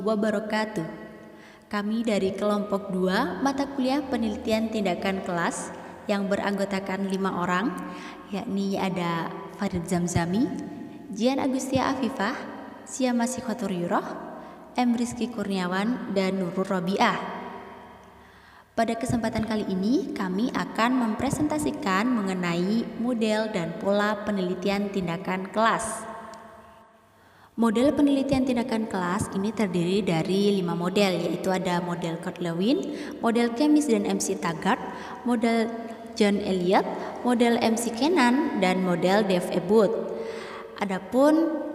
wabarakatuh. Kami dari kelompok 2 mata kuliah penelitian tindakan kelas yang beranggotakan 5 orang, yakni ada Farid Zamzami, Jian Agustia Afifah, Siama Sikhoturyuroh, M. Rizky Kurniawan, dan Nurul Robiah. Pada kesempatan kali ini, kami akan mempresentasikan mengenai model dan pola penelitian tindakan kelas. Model penelitian tindakan kelas ini terdiri dari 5 model, yaitu ada model Kurt Lewin, model Kemis dan MC Taggart, model John Elliot, model MC Kennan, dan model Dave Ebbutt. Adapun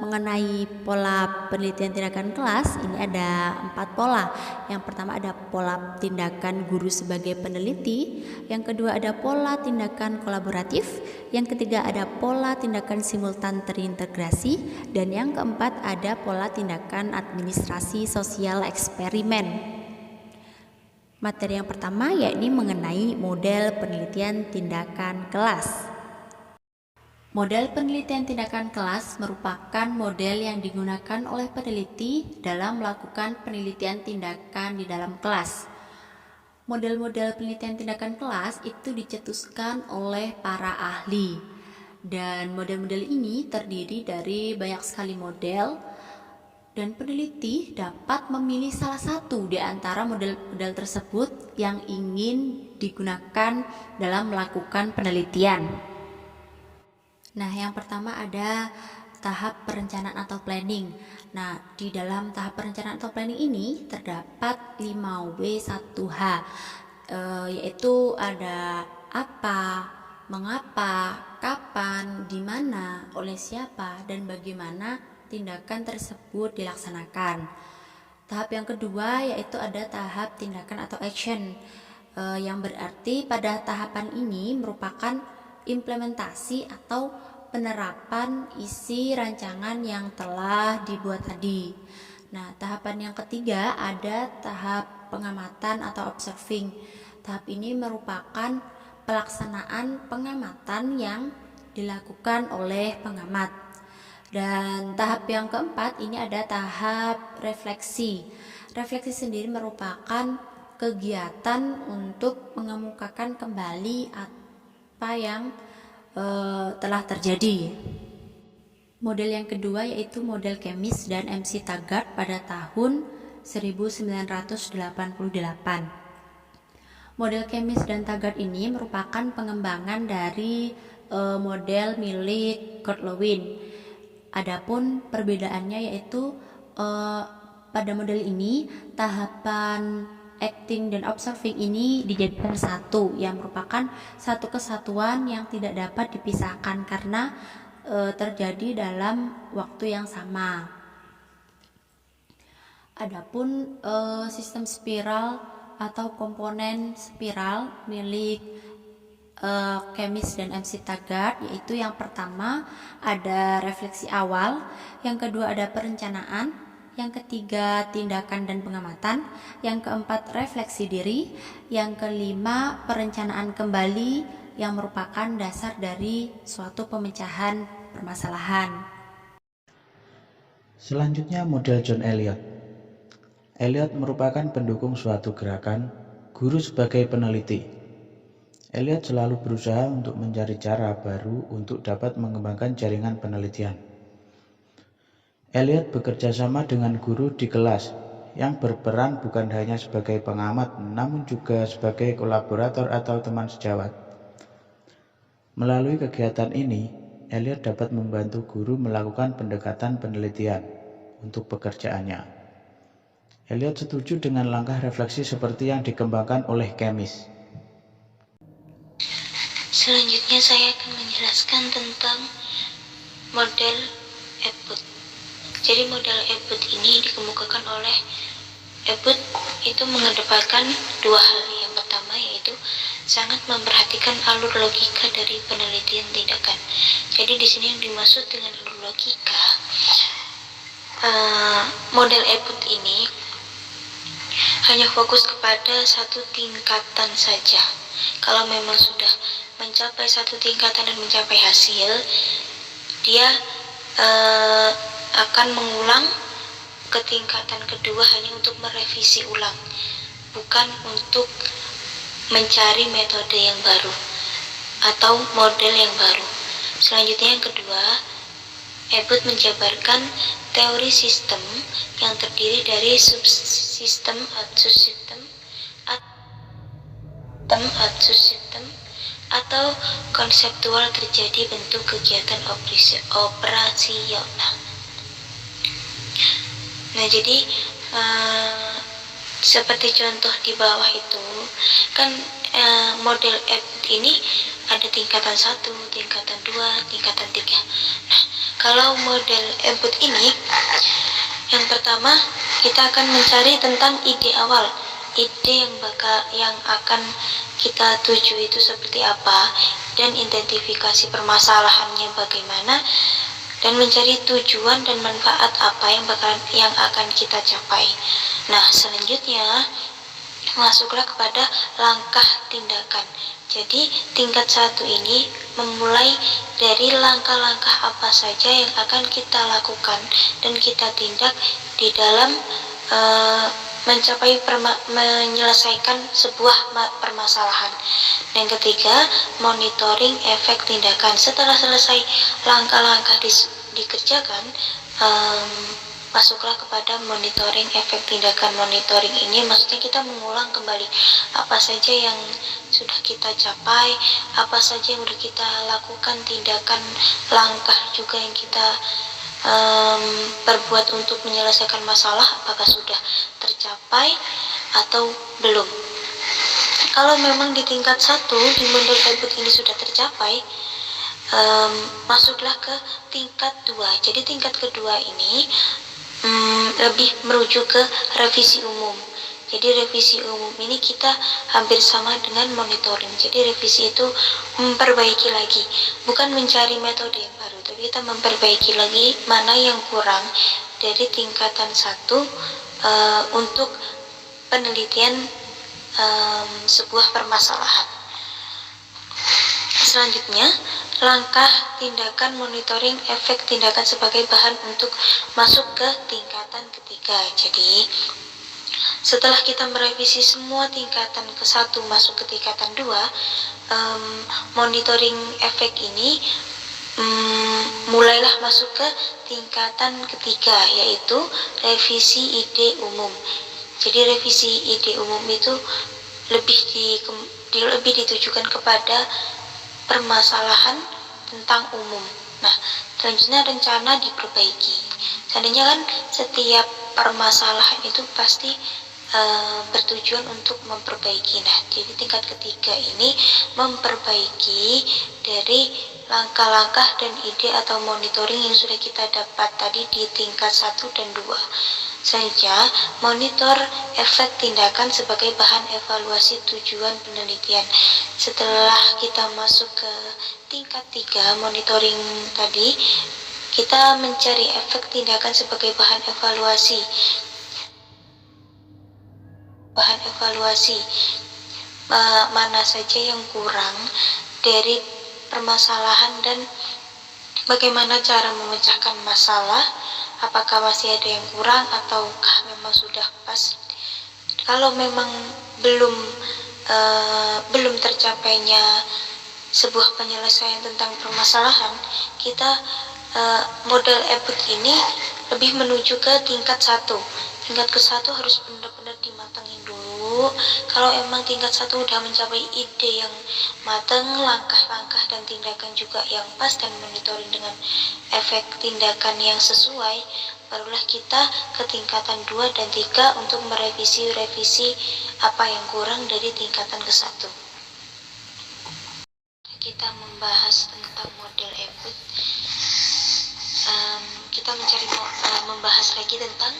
mengenai pola penelitian tindakan kelas, ini ada 4 pola. Yang pertama ada pola tindakan guru sebagai peneliti, yang kedua ada pola tindakan kolaboratif, yang ketiga ada pola tindakan simultan terintegrasi, dan yang keempat ada pola tindakan administrasi sosial eksperimen. Materi yang pertama yakni mengenai model penelitian tindakan kelas. Model penelitian tindakan kelas merupakan model yang digunakan oleh peneliti dalam melakukan penelitian tindakan di dalam kelas. Model-model penelitian tindakan kelas itu dicetuskan oleh para ahli, dan model-model ini terdiri dari banyak sekali model, dan peneliti dapat memilih salah satu di antara model-model tersebut yang ingin digunakan dalam melakukan penelitian. Nah, yang pertama ada tahap perencanaan atau planning. Nah, di dalam tahap perencanaan atau planning ini terdapat 5W1H, yaitu ada apa, mengapa, kapan, di mana, oleh siapa, dan bagaimana tindakan tersebut dilaksanakan. Tahap yang kedua yaitu ada tahap tindakan atau action, yang berarti pada tahapan ini merupakan implementasi atau penerapan isi rancangan yang telah dibuat tadi. Nah, tahapan yang ketiga ada tahap pengamatan atau observing. Tahap ini merupakan pelaksanaan pengamatan yang dilakukan oleh pengamat. Dan tahap yang keempat ini ada tahap refleksi. Refleksi sendiri merupakan kegiatan untuk mengemukakan kembali apa yang telah terjadi. Model yang kedua yaitu model Kemis dan MC Taggart pada tahun 1988. Model Kemis dan Taggart ini merupakan pengembangan dari model milik Kurt Lewin. Adapun perbedaannya yaitu pada model ini tahapan acting dan observing ini dijadikan satu, yang merupakan satu kesatuan yang tidak dapat dipisahkan karena terjadi dalam waktu yang sama. Adapun sistem spiral atau komponen spiral milik Kemis dan MC Taggart, yaitu yang pertama ada refleksi awal, yang kedua ada perencanaan, yang ketiga tindakan dan pengamatan, yang keempat refleksi diri, yang kelima perencanaan kembali yang merupakan dasar dari suatu pemecahan permasalahan. Selanjutnya model John Elliot. Elliot merupakan pendukung suatu gerakan guru sebagai peneliti. Elliot selalu berusaha untuk mencari cara baru untuk dapat mengembangkan jaringan penelitian. Elliot bekerja sama dengan guru di kelas yang berperan bukan hanya sebagai pengamat namun juga sebagai kolaborator atau teman sejawat. Melalui kegiatan ini, Elliot dapat membantu guru melakukan pendekatan penelitian untuk pekerjaannya. Elliot setuju dengan langkah refleksi seperti yang dikembangkan oleh Kemis. Selanjutnya saya akan menjelaskan tentang model Ebbutt. Jadi model Ebbutt ini dikemukakan oleh Ebbutt itu mengedepankan dua hal. Yang pertama yaitu sangat memperhatikan alur logika dari penelitian tindakan. Jadi di sini yang dimaksud dengan alur logika, model Ebbutt ini hanya fokus kepada satu tingkatan saja. Kalau memang sudah mencapai satu tingkatan dan mencapai hasil, dia akan mengulang ke tingkatan kedua hanya untuk merevisi ulang, bukan untuk mencari metode yang baru atau model yang baru. Selanjutnya yang kedua, Ebut menjabarkan teori sistem yang terdiri dari subsistem, subsistem atau konseptual terjadi bentuk kegiatan operasional. Nah, jadi seperti contoh di bawah itu kan, model Ebut ini ada tingkatan 1, tingkatan 2, tingkatan 3. Nah, kalau model Ebut ini, yang pertama kita akan mencari tentang ide awal, ide yang akan kita tuju itu seperti apa, dan identifikasi permasalahannya bagaimana, dan mencari tujuan dan manfaat apa yang akan kita capai. Nah, selanjutnya masuklah kepada langkah tindakan. Jadi tingkat 1 ini memulai dari langkah-langkah apa saja yang akan kita lakukan dan kita tindak di dalam menyelesaikan sebuah permasalahan. Dan ketiga, monitoring efek tindakan. Setelah selesai langkah-langkah dikerjakan, masuklah kepada monitoring efek tindakan. Monitoring ini maksudnya kita mengulang kembali apa saja yang sudah kita capai, apa saja yang sudah kita lakukan, tindakan, langkah juga yang kita perbuat untuk menyelesaikan masalah, apakah sudah tercapai atau belum. Kalau memang di tingkat 1 di model Ebut ini sudah tercapai, masuklah ke tingkat 2. Jadi tingkat kedua ini lebih merujuk ke revisi umum. Jadi revisi umum ini kita hampir sama dengan monitoring. Jadi revisi itu memperbaiki lagi, bukan mencari metode yang baru, tapi kita memperbaiki lagi mana yang kurang dari tingkatan 1 untuk penelitian sebuah permasalahan. Selanjutnya, langkah tindakan monitoring efek tindakan sebagai bahan untuk masuk ke tingkatan ketiga. Jadi setelah kita merevisi semua tingkatan ke 1 masuk ke tingkatan 2, monitoring efek ini mulailah masuk ke tingkatan ketiga, yaitu revisi ide umum. Jadi revisi ide umum itu lebih ditujukan kepada permasalahan tentang umum. Nah, selanjutnya rencana diperbaiki. Seandainya kan setiap permasalahan itu pasti bertujuan untuk memperbaiki. Nah, jadi tingkat ketiga ini memperbaiki dari langkah-langkah dan ide atau monitoring yang sudah kita dapat tadi di tingkat 1 dan 2. Selanjutnya, monitor efek tindakan sebagai bahan evaluasi tujuan penelitian. Setelah kita masuk ke tingkat 3, monitoring tadi, kita mencari efek tindakan sebagai bahan evaluasi. Mana saja yang kurang dari permasalahan dan bagaimana cara memecahkan masalah, apakah masih ada yang kurang ataukah memang sudah pas. Kalau memang belum tercapainya sebuah penyelesaian tentang permasalahan, kita model Ebut ini lebih menuju ke tingkat 1. Tingkat ke-1 harus benar-benar dimatangin dulu. Kalau emang tingkat 1 udah mencapai ide yang matang, langkah-langkah dan tindakan juga yang pas, dan monitoring dengan efek tindakan yang sesuai, barulah kita ke tingkatan 2 dan 3 untuk merevisi apa yang kurang dari tingkatan ke-1. Kita membahas tentang model Ebut. Kita membahas lagi tentang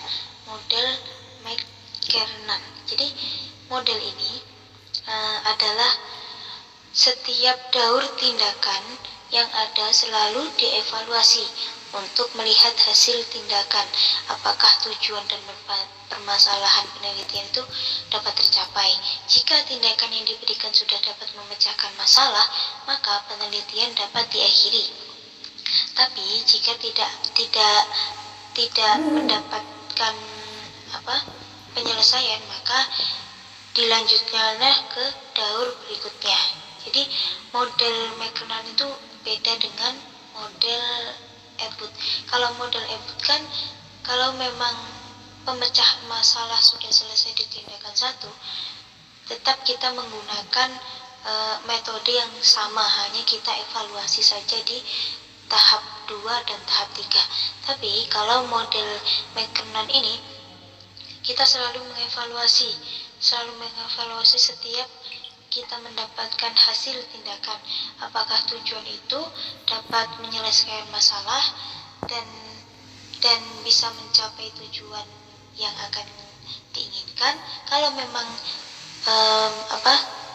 model McKernan. Jadi model ini adalah setiap daur tindakan yang ada selalu dievaluasi untuk melihat hasil tindakan, apakah tujuan dan permasalahan penelitian itu dapat tercapai. Jika tindakan yang diberikan sudah dapat memecahkan masalah, maka penelitian dapat diakhiri. Tapi jika tidak mendapatkan mendapatkan penyelesaian, maka dilanjutkanlah ke daur berikutnya. Jadi model Mackernan itu beda dengan model Ebut. Kalau model Ebut kan kalau memang pemecahan masalah sudah selesai di tindakan 1, tetap kita menggunakan metode yang sama, hanya kita evaluasi saja di tahap 2 dan tahap 3. Tapi kalau model Mackernan ini kita selalu mengevaluasi setiap kita mendapatkan hasil tindakan, apakah tujuan itu dapat menyelesaikan masalah dan bisa mencapai tujuan yang akan diinginkan. Kalau memang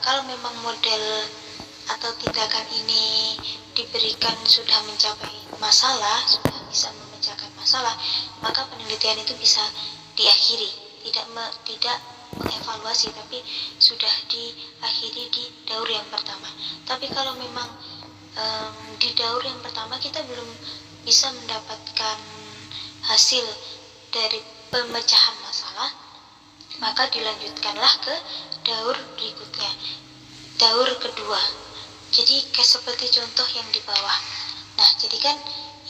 kalau memang model atau tindakan ini diberikan sudah mencapai masalah, sudah bisa memecahkan masalah, maka penelitian itu bisa diakhiri, tidak mengevaluasi, tapi sudah diakhiri di daur yang pertama. Tapi kalau memang di daur yang pertama kita belum bisa mendapatkan hasil dari pemecahan masalah, maka dilanjutkanlah ke daur berikutnya, daur kedua. Jadi seperti contoh yang di bawah. Nah, jadi kan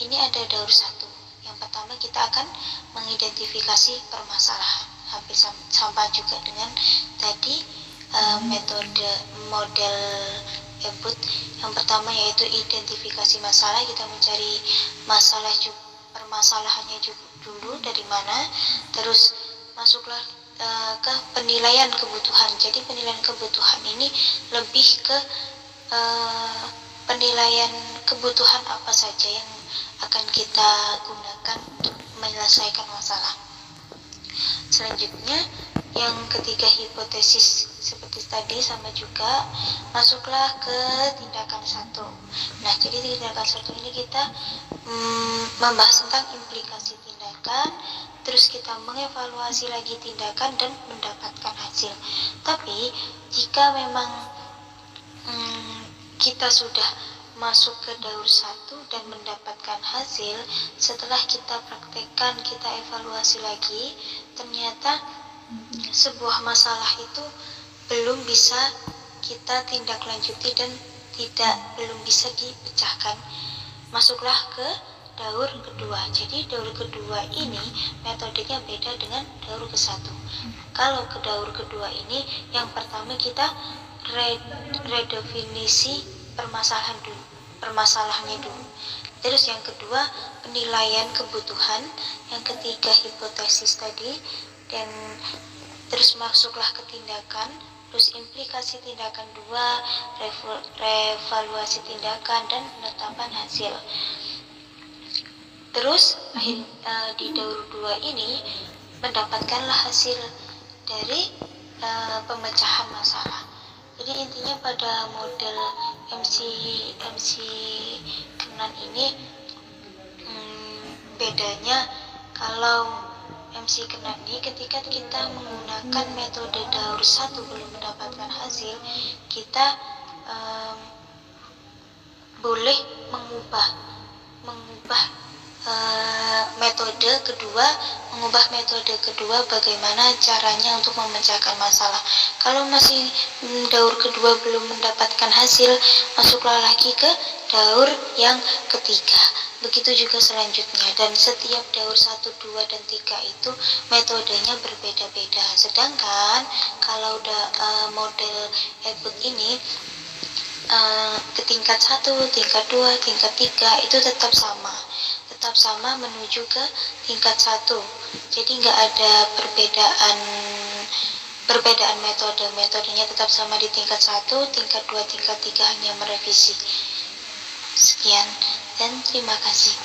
ini ada daur 1. Yang pertama kita akan mengidentifikasi permasalahan, hampir sama juga dengan tadi metode model Ebut. Yang pertama yaitu identifikasi masalah, kita mencari permasalahannya dulu dari mana, terus masuklah ke penilaian kebutuhan. Jadi penilaian kebutuhan ini lebih ke penilaian kebutuhan apa saja yang akan kita gunakan untuk menyelesaikan masalah. Selanjutnya yang ketiga, hipotesis. Seperti tadi sama juga, masuklah ke tindakan 1. Nah, jadi tindakan 1 ini kita membahas tentang implikasi tindakan, terus kita mengevaluasi lagi tindakan dan mendapatkan hasil. Tapi jika memang kita sudah masuk ke daur 1 dan mendapatkan hasil, setelah kita praktekkan, kita evaluasi lagi, ternyata sebuah masalah itu belum bisa kita tindak lanjuti dan belum bisa dipecahkan, masuklah ke daur kedua. Jadi daur kedua ini metodenya beda dengan daur ke-1. Kalau ke daur kedua ini, yang pertama kita redefinisi permasalahannya dulu. Terus yang kedua, penilaian kebutuhan. Yang ketiga, hipotesis tadi. Dan terus masuklah ke tindakan, terus implikasi tindakan 2, revaluasi tindakan, dan penetapan hasil. Terus di daur 2 ini mendapatkanlah hasil dari pemecahan masalah. Jadi intinya pada model MC Kernan ini bedanya, kalau MC Kernan ini ketika kita menggunakan metode daur 1 belum mendapatkan hasil, kita boleh mengubah metode kedua bagaimana caranya untuk memecahkan masalah. Kalau masih daur kedua belum mendapatkan hasil, masuklah lagi ke daur yang ketiga. Begitu juga selanjutnya, dan setiap daur 1, 2, dan 3 itu metodenya berbeda-beda. Sedangkan kalau model Ebut ini ke tingkat 1, tingkat 2, tingkat 3 itu tetap sama menuju ke tingkat 1. Jadi nggak ada perbedaan metodenya tetap sama di tingkat 1, tingkat 2, tingkat 3 hanya merevisi. Sekian dan terima kasih.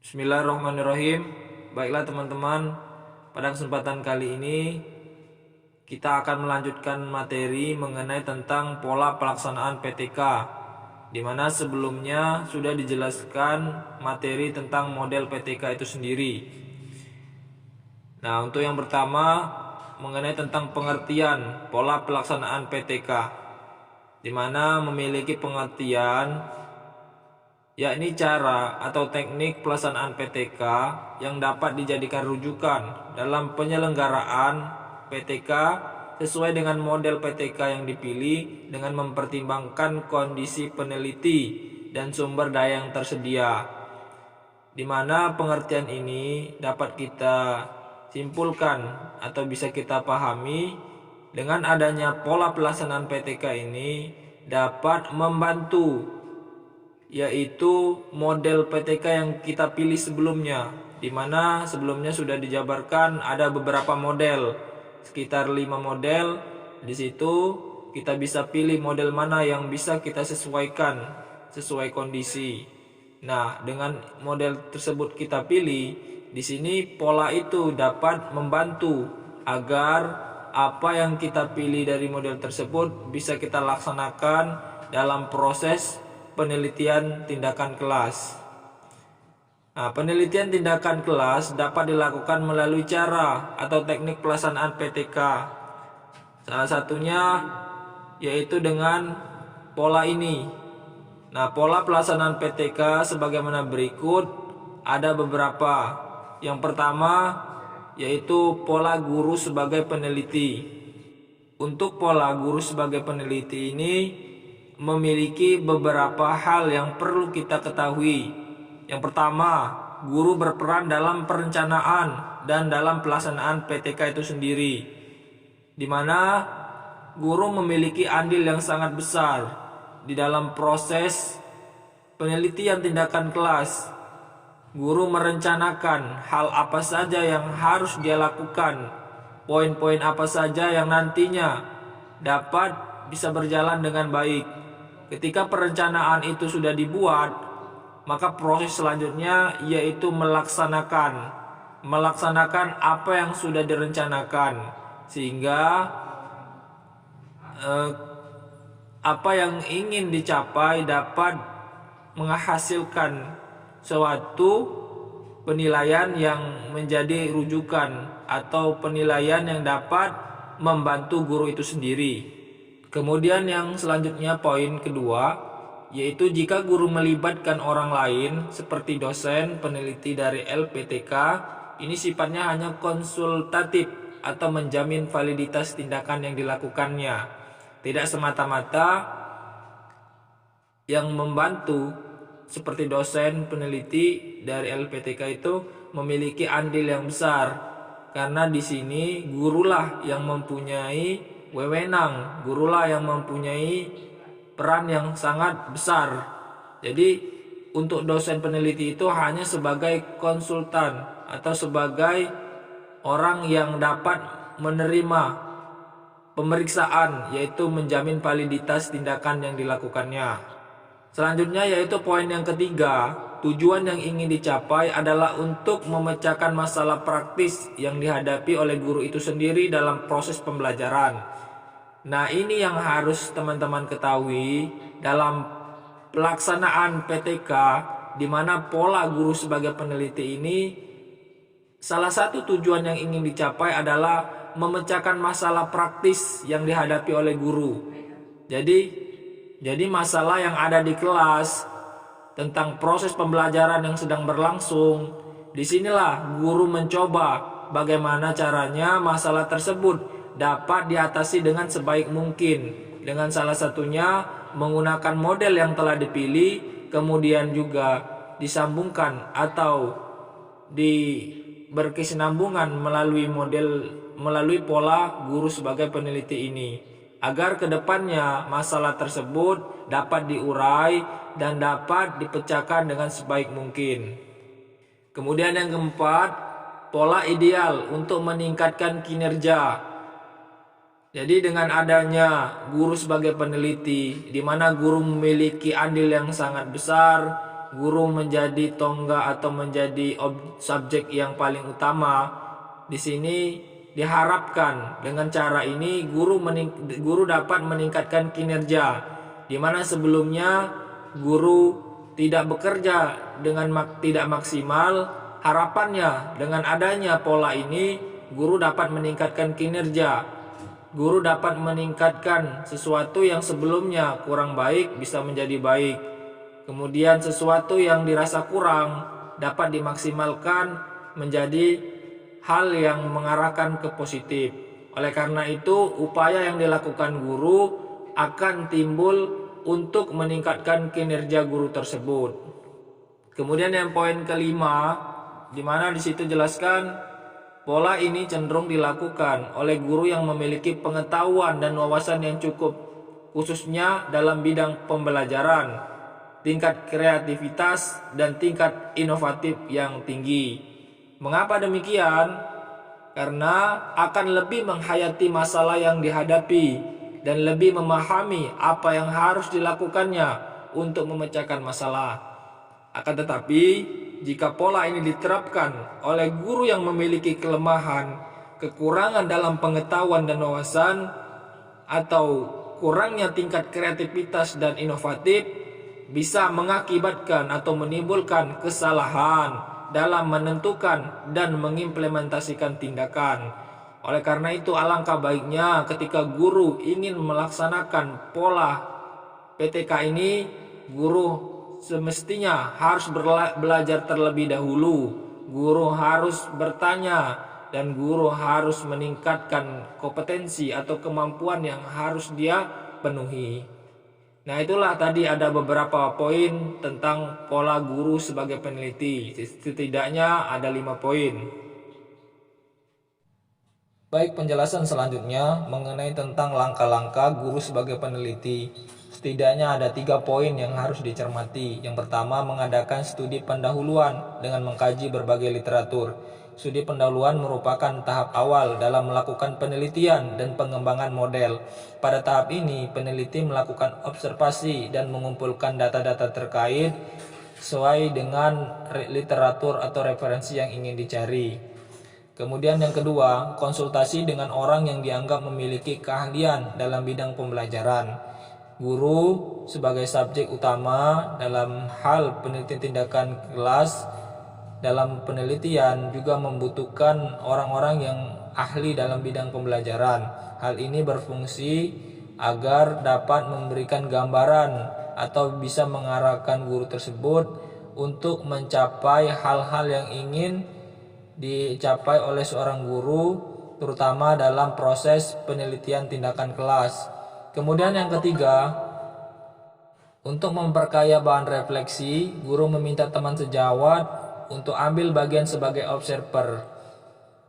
Bismillahirrahmanirrahim. Baiklah teman-teman, pada kesempatan kali ini kita akan melanjutkan materi mengenai tentang pola pelaksanaan PTK, di mana sebelumnya sudah dijelaskan materi tentang model PTK itu sendiri. Nah, untuk yang pertama mengenai tentang pengertian pola pelaksanaan PTK, di mana memiliki pengertian yakni cara atau teknik pelaksanaan PTK yang dapat dijadikan rujukan dalam penyelenggaraan PTK sesuai dengan model PTK yang dipilih dengan mempertimbangkan kondisi peneliti dan sumber daya yang tersedia, di mana pengertian ini dapat kita simpulkan atau bisa kita pahami dengan adanya pola pelaksanaan PTK ini dapat membantu, yaitu model PTK yang kita pilih sebelumnya, di mana sebelumnya sudah dijabarkan ada beberapa model, sekitar 5 model. Di situ kita bisa pilih model mana yang bisa kita sesuaikan sesuai kondisi. Nah, dengan model tersebut kita pilih, di sini pola itu dapat membantu agar apa yang kita pilih dari model tersebut bisa kita laksanakan dalam proses penelitian tindakan kelas. Nah, penelitian tindakan kelas dapat dilakukan melalui cara atau teknik pelaksanaan PTK. Salah satunya yaitu dengan pola ini. Nah, pola pelaksanaan PTK sebagaimana berikut, ada beberapa. Yang pertama yaitu pola guru sebagai peneliti. Untuk pola guru sebagai peneliti ini memiliki beberapa hal yang perlu kita ketahui. Yang pertama, guru berperan dalam perencanaan dan dalam pelaksanaan PTK itu sendiri, di mana guru memiliki andil yang sangat besar di dalam proses penelitian tindakan kelas. Guru merencanakan hal apa saja yang harus dia lakukan, poin-poin apa saja yang nantinya dapat bisa berjalan dengan baik. Ketika perencanaan itu sudah dibuat, maka proses selanjutnya yaitu melaksanakan apa yang sudah direncanakan, sehingga apa yang ingin dicapai dapat menghasilkan suatu penilaian yang menjadi rujukan atau penilaian yang dapat membantu guru itu sendiri. Kemudian yang selanjutnya, poin kedua, yaitu jika guru melibatkan orang lain seperti dosen peneliti dari LPTK, ini sifatnya hanya konsultatif atau menjamin validitas tindakan yang dilakukannya, tidak semata-mata yang membantu seperti dosen peneliti dari LPTK itu memiliki andil yang besar, karena di sini gurulah yang mempunyai wewenang, gurulah yang mempunyai peran yang sangat besar. Jadi untuk dosen peneliti itu hanya sebagai konsultan atau sebagai orang yang dapat menerima pemeriksaan, yaitu menjamin validitas tindakan yang dilakukannya. Selanjutnya yaitu poin yang ketiga, tujuan yang ingin dicapai adalah untuk memecahkan masalah praktis yang dihadapi oleh guru itu sendiri dalam proses pembelajaran. Nah, ini yang harus teman-teman ketahui dalam pelaksanaan PTK, di mana pola guru sebagai peneliti ini salah satu tujuan yang ingin dicapai adalah memecahkan masalah praktis yang dihadapi oleh guru. Jadi masalah yang ada di kelas tentang proses pembelajaran yang sedang berlangsung, disinilah guru mencoba bagaimana caranya masalah tersebut dapat diatasi dengan sebaik mungkin, dengan salah satunya menggunakan model yang telah dipilih, kemudian juga disambungkan atau berkesinambungan melalui pola guru sebagai peneliti ini, agar kedepannya masalah tersebut dapat diurai dan dapat dipecahkan dengan sebaik mungkin. Kemudian yang keempat, pola ideal untuk meningkatkan kinerja. Jadi dengan adanya guru sebagai peneliti, di mana guru memiliki andil yang sangat besar, guru menjadi tonggak atau menjadi subjek yang paling utama. Di sini diharapkan dengan cara ini guru dapat meningkatkan kinerja, di mana sebelumnya guru tidak bekerja dengan tidak maksimal. Harapannya dengan adanya pola ini guru dapat meningkatkan kinerja, guru dapat meningkatkan sesuatu yang sebelumnya kurang baik bisa menjadi baik. Kemudian sesuatu yang dirasa kurang dapat dimaksimalkan menjadi hal yang mengarahkan ke positif. Oleh karena itu, upaya yang dilakukan guru akan timbul untuk meningkatkan kinerja guru tersebut. Kemudian yang poin kelima, di mana di situ jelaskan pola ini cenderung dilakukan oleh guru yang memiliki pengetahuan dan wawasan yang cukup, khususnya dalam bidang pembelajaran, tingkat kreativitas, dan tingkat inovatif yang tinggi. Mengapa demikian? Karena akan lebih menghayati masalah yang dihadapi dan lebih memahami apa yang harus dilakukannya untuk memecahkan masalah. Akan tetapi, jika pola ini diterapkan oleh guru yang memiliki kelemahan, kekurangan dalam pengetahuan dan wawasan, atau kurangnya tingkat kreativitas dan inovatif, bisa mengakibatkan atau menimbulkan kesalahan dalam menentukan dan mengimplementasikan tindakan. Oleh karena itu, alangkah baiknya ketika guru ingin melaksanakan pola PTK ini, guru semestinya harus belajar terlebih dahulu. Guru harus bertanya dan guru harus meningkatkan kompetensi atau kemampuan yang harus dia penuhi. Nah, itulah tadi ada beberapa poin tentang pola guru sebagai peneliti. Setidaknya ada 5 poin. Baik, penjelasan selanjutnya mengenai tentang langkah-langkah guru sebagai peneliti. Setidaknya ada 3 poin yang harus dicermati. Yang pertama, mengadakan studi pendahuluan dengan mengkaji berbagai literatur. Studi pendahuluan merupakan tahap awal dalam melakukan penelitian dan pengembangan model. Pada tahap ini, peneliti melakukan observasi dan mengumpulkan data-data terkait sesuai dengan literatur atau referensi yang ingin dicari. Kemudian yang kedua, konsultasi dengan orang yang dianggap memiliki keahlian dalam bidang pembelajaran. Guru sebagai subjek utama dalam hal penelitian tindakan kelas. Dalam penelitian juga membutuhkan orang-orang yang ahli dalam bidang pembelajaran. Hal ini berfungsi agar dapat memberikan gambaran atau bisa mengarahkan guru tersebut untuk mencapai hal-hal yang ingin dicapai oleh seorang guru, terutama dalam proses penelitian tindakan kelas. Kemudian yang ketiga, untuk memperkaya bahan refleksi, guru meminta teman sejawat untuk ambil bagian sebagai observer.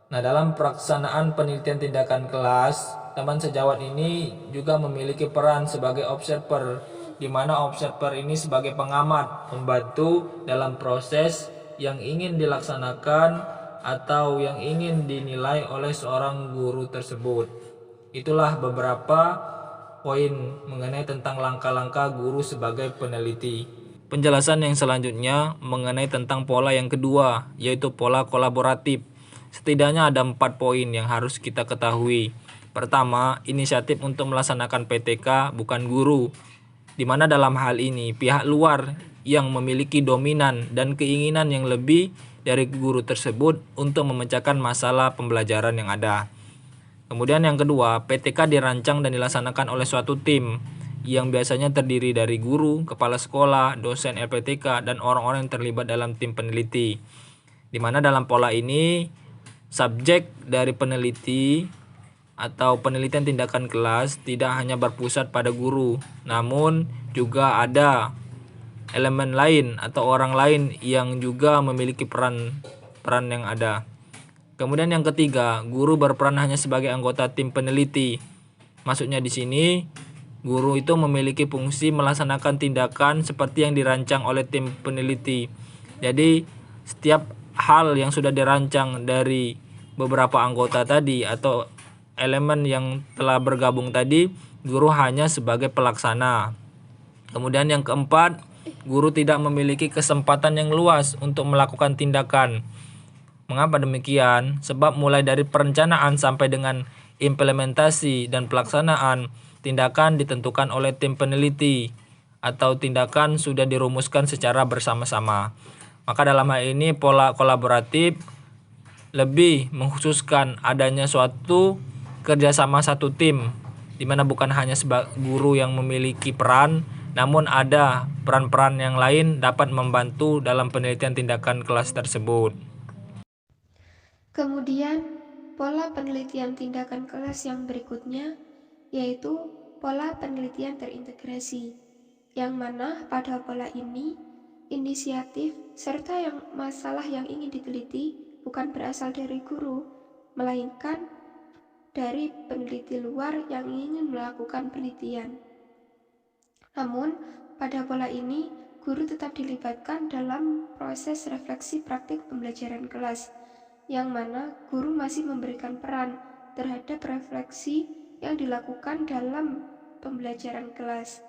Nah, dalam pelaksanaan penelitian tindakan kelas, teman sejawat ini juga memiliki peran sebagai observer, di mana observer ini sebagai pengamat, membantu dalam proses yang ingin dilaksanakan atau yang ingin dinilai oleh seorang guru tersebut. Itulah beberapa poin mengenai tentang langkah-langkah guru sebagai peneliti. Penjelasan yang selanjutnya mengenai tentang pola yang kedua, yaitu pola kolaboratif. Setidaknya ada 4 poin yang harus kita ketahui. Pertama, inisiatif untuk melaksanakan PTK bukan guru, di mana dalam hal ini pihak luar yang memiliki dominan dan keinginan yang lebih dari guru tersebut untuk memecahkan masalah pembelajaran yang ada. Kemudian yang kedua, PTK dirancang dan dilaksanakan oleh suatu tim yang biasanya terdiri dari guru, kepala sekolah, dosen LPTK, dan orang-orang yang terlibat dalam tim peneliti. Di mana dalam pola ini, subjek dari peneliti atau penelitian tindakan kelas tidak hanya berpusat pada guru, namun juga ada elemen lain atau orang lain yang juga memiliki peran yang ada. Kemudian yang ketiga, guru berperan hanya sebagai anggota tim peneliti. Maksudnya di sini, guru itu memiliki fungsi melaksanakan tindakan seperti yang dirancang oleh tim peneliti. Jadi setiap hal yang sudah dirancang dari beberapa anggota tadi atau elemen yang telah bergabung tadi, guru hanya sebagai pelaksana. Kemudian yang keempat, guru tidak memiliki kesempatan yang luas untuk melakukan tindakan. Mengapa demikian? Sebab mulai dari perencanaan sampai dengan implementasi dan pelaksanaan tindakan ditentukan oleh tim peneliti atau tindakan sudah dirumuskan secara bersama-sama. Maka dalam hal ini pola kolaboratif lebih mengkhususkan adanya suatu kerjasama satu tim, di mana bukan hanya sebagai guru yang memiliki peran, namun ada peran-peran yang lain dapat membantu dalam penelitian tindakan kelas tersebut. Kemudian, pola penelitian tindakan kelas yang berikutnya yaitu pola penelitian terintegrasi, yang mana pada pola ini inisiatif serta masalah yang ingin diteliti bukan berasal dari guru, melainkan dari peneliti luar yang ingin melakukan penelitian. Namun, pada pola ini, guru tetap dilibatkan dalam proses refleksi praktik pembelajaran kelas, yang mana guru masih memberikan peran terhadap refleksi yang dilakukan dalam pembelajaran kelas.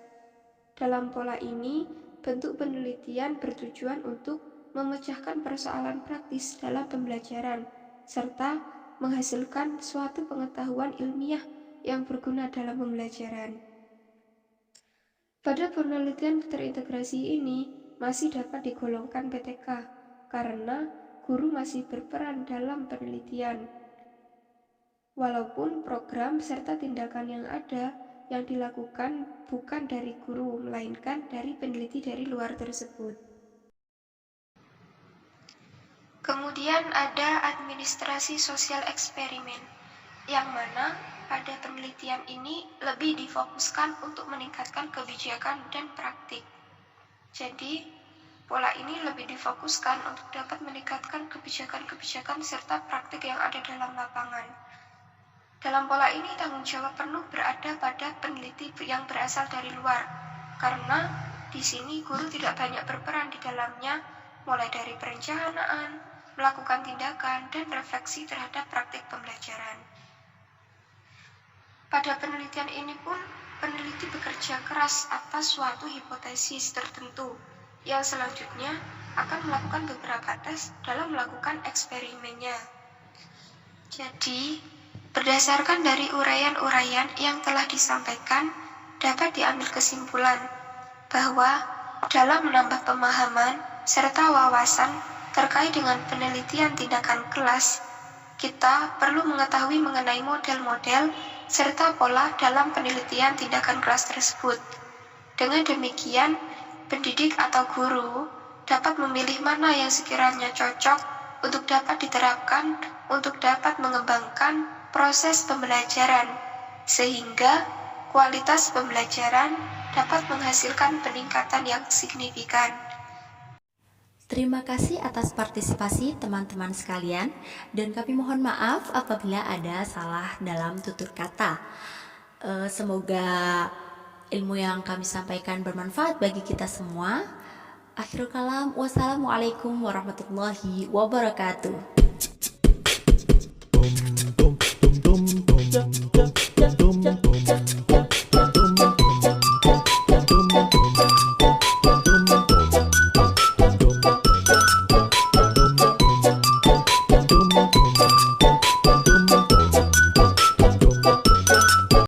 Dalam pola ini, bentuk penelitian bertujuan untuk memecahkan persoalan praktis dalam pembelajaran, serta menghasilkan suatu pengetahuan ilmiah yang berguna dalam pembelajaran. Pada penelitian terintegrasi ini masih dapat digolongkan PTK karena guru masih berperan dalam penelitian. Walaupun program serta tindakan yang ada yang dilakukan bukan dari guru, melainkan dari peneliti dari luar tersebut. Kemudian ada administrasi sosial eksperimen, yang mana pada penelitian ini lebih difokuskan untuk meningkatkan kebijakan dan praktik. Jadi, pola ini lebih difokuskan untuk dapat meningkatkan kebijakan-kebijakan serta praktik yang ada dalam lapangan. Dalam pola ini, tanggung jawab penuh berada pada peneliti yang berasal dari luar, karena di sini guru tidak banyak berperan di dalamnya, mulai dari perencanaan, melakukan tindakan, dan refleksi terhadap praktik pembelajaran. Pada penelitian ini pun, peneliti bekerja keras atas suatu hipotesis tertentu, yang selanjutnya akan melakukan beberapa tes dalam melakukan eksperimennya. Jadi, berdasarkan dari uraian-uraian yang telah disampaikan, dapat diambil kesimpulan bahwa dalam menambah pemahaman serta wawasan terkait dengan penelitian tindakan kelas, kita perlu mengetahui mengenai model-model serta pola dalam penelitian tindakan kelas tersebut. Dengan demikian, pendidik atau guru dapat memilih mana yang sekiranya cocok untuk dapat diterapkan untuk dapat mengembangkan proses pembelajaran, sehingga kualitas pembelajaran dapat menghasilkan peningkatan yang signifikan. Terima kasih atas partisipasi teman-teman sekalian, dan kami mohon maaf apabila ada salah dalam tutur kata. Semoga ilmu yang kami sampaikan bermanfaat bagi kita semua. Akhirul kalam, wassalamualaikum warahmatullahi wabarakatuh.